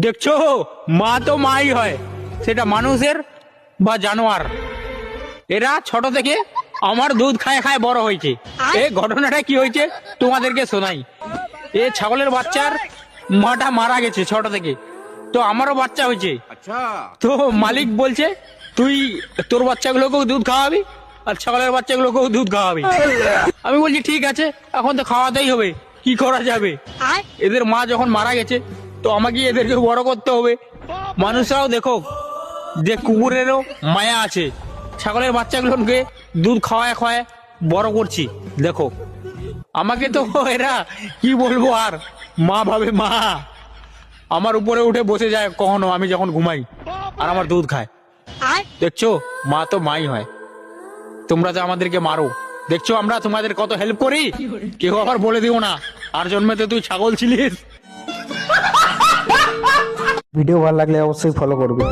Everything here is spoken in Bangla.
দেখছো, মা তো মাই হয়, সেটা মানুষের বা জানোয়ার। এরা ছোট থেকে আমার দুধ খায় খায় বড় হয়েছে। এই ঘটনাটা কি হয়েছে তোমাদেরকে শোনাই। এ ছাগলের বাচ্চার মাটা মারা গেছে ছোট থেকে, তো আমারও বাচ্চা হয়েছে। তো মালিক বলছে তুই তোর বাচ্চাগুলোকেও দুধ খাওয়াবি আর ছাগলের বাচ্চাগুলোকেও দুধ খাওয়াবি। আমি বলছি ঠিক আছে, এখন তো খাওয়াতেই হবে, কি করা যাবে। এদের মা যখন মারা গেছে তো আমাকে এদেরকে বড় করতে হবে। মানুষরাও দেখো যে কুকুরেরও মায়া আছে, ছাগলের বাচ্চাগুলোকে দুধ খাওয়ায় খাওয়ায় বড় করছি। দেখো আমাকে তো এরা কি বলবো আর, মা ভাবে মা। আমার উপরে উঠে বসে যায় কখনো আমি যখন ঘুমাই আর আমার দুধ খায়। দেখছো, মা তো মাই হয়। তোমরা যে আমাদেরকে মারো, দেখছো আমরা তোমাদের কত হেল্প করি। কেউ আবার বলে দিও না আর জন্মেতে তুই ছাগল ছিলিস। ভিডিও ভালো লাগলে অবশ্যই ফলো করবে।